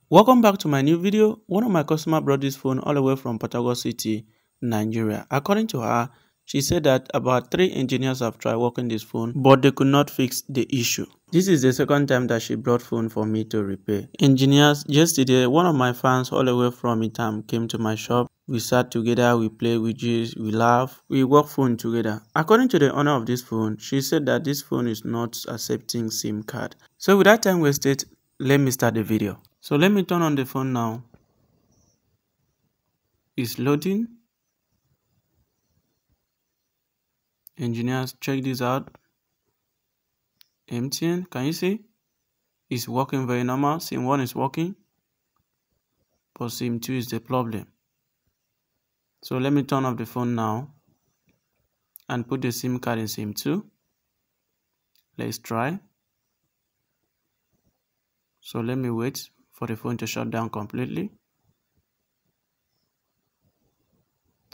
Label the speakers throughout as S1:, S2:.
S1: Welcome back to my new video. One of my customers brought this phone all the way from Port Harcourt City, Nigeria. According to her, she said that about 3 engineers have tried working this phone, but they could not fix the issue. This is the second time that she brought phone for me to repair. Engineers, yesterday, one of my fans all the way from Itam came to my shop. We sat together, we play, we gist, we laugh, we work phone together. According to the owner of this phone, she said that this phone is not accepting SIM card. So without time wasted, let me start the video. So let me turn on the phone now. It's loading. Engineers, check this out. MTN, can you see? It's working very normal. SIM 1 is working, but SIM 2 is the problem. So let me turn off the phone now and put the SIM card in SIM 2. Let's try. So let me wait for the phone to shut down completely.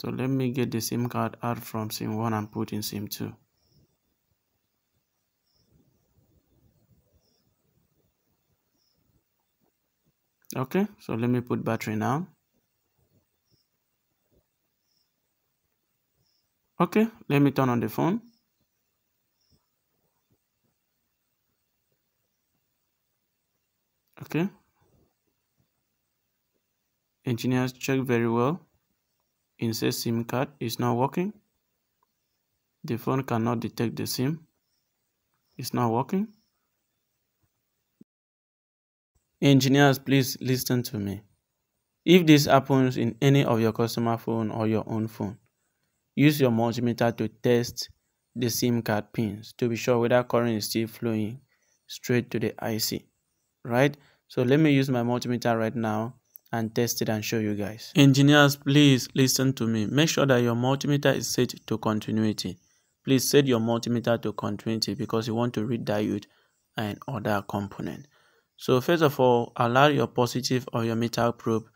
S1: So let me get the SIM card out from SIM 1 and put in SIM 2. Okay, so let me put battery now. Okay, let me turn on the phone. Okay. Engineers, check very well. Insert SIM card is not working. The phone cannot detect the SIM. It's not working. Engineers, please listen to me. If this happens in any of your customer phone or your own phone, use your multimeter to test the SIM card pins to be sure whether current is still flowing straight to the IC, right? So let me use my multimeter right now and test it and show you guys. Engineers, please listen to me. Make sure that your multimeter is set to continuity. Please set your multimeter to continuity because you want to read diode and other component. So first of all, allow your positive of your meter probe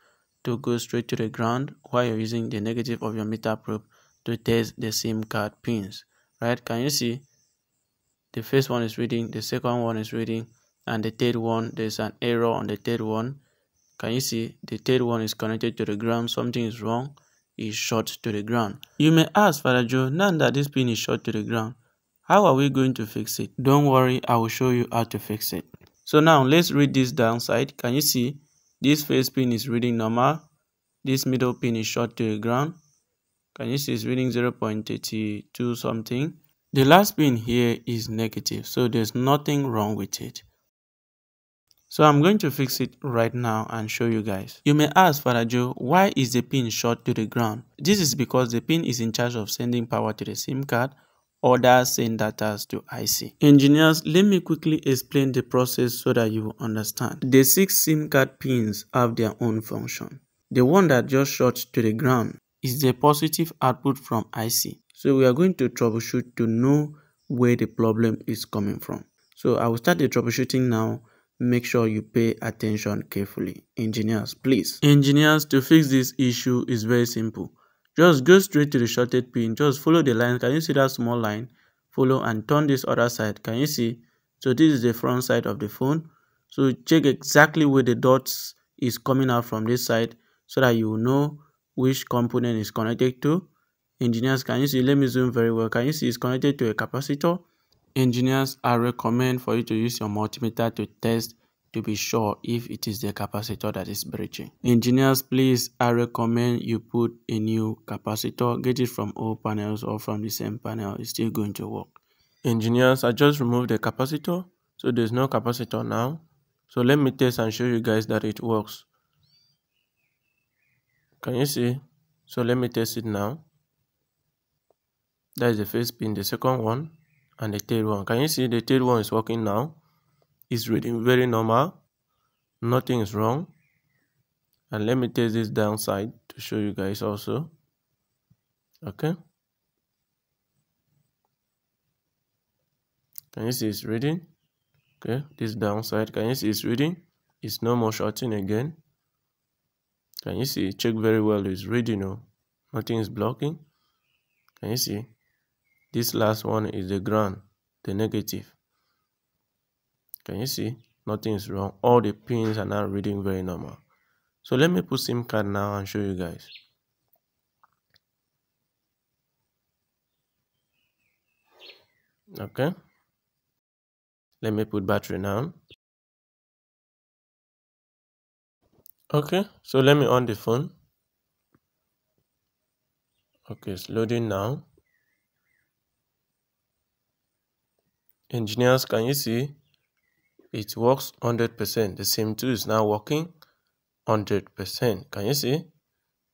S1: to go straight to the ground while you're using the negative of your meter probe to test the SIM card pins, right? Can you see? The first one is reading, the second one is reading, and the third one, there's an error on the third one. Can you see? The third one is connected to the ground. Something is wrong. It's short to the ground. You may ask, Father Joe, now that this pin is short to the ground, how are we going to fix it? Don't worry, I will show you how to fix it. So now let's read this downside. Can you see? This first pin is reading normal. This middle pin is short to the ground. Can you see it's reading 0.32 something? The last pin here is negative, so there's nothing wrong with it. So I'm going to fix it right now and show you guys. You may ask, Father Joe, why is the pin short to the ground? This is because the pin is in charge of sending power to the SIM card, others send data to IC. Engineers, let me quickly explain the process so that you will understand. The 6 SIM card pins have their own function. The one that just short to the ground is the positive output from IC. So we are going to troubleshoot to know where the problem is coming from. So I will start the troubleshooting now. Make sure you pay attention carefully. Engineers, please. Engineers, to fix this issue is very simple. Just go straight to the shorted pin. Just follow the line. Can you see that small line? Follow and turn this other side. Can you see? So this is the front side of the phone. So check exactly where the dots is coming out from this side so that you will know which component is connected to. Engineers, can you see? Let me zoom very well. Can you see it's connected to a capacitor? Engineers, I recommend for you to use your multimeter to test to be sure if it is the capacitor that is breaching. Engineers, please, I recommend you put a new capacitor. Get it from all panels or from the same panel. It's still going to work. Engineers, I just removed the capacitor, so there's no capacitor now. So let me test and show you guys that it works. Can you see? So let me test it now. That is the first pin, the second one, and the third one. Can you see the third one is working now? It's reading very normal. Nothing is wrong. And let me test this downside to show you guys also. Okay. Can you see it's reading? Okay. This downside, can you see it's reading? It's no more shorting again. Can you see? Check very well. It's reading. Oh, nothing is blocking. Can you see? This last one is the ground, the negative. Can you see?
S2: nothing is wrong. All the pins are now reading very normal. So let me put SIM card now and show you guys. Okay, let me put battery now. Okay, so let me on the phone. Okay, it's loading now. Engineers, can you see? It works 100%. The SIM2 is now working 100%. Can you see?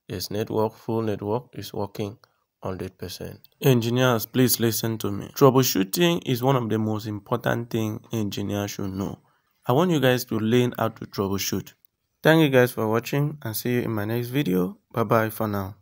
S2: This network, full network is working 100%. Engineers, please listen to me. Troubleshooting is one of the most important things engineers should know. I want you guys to learn how to troubleshoot. Thank you guys for watching and see you in my next video. Bye bye for now.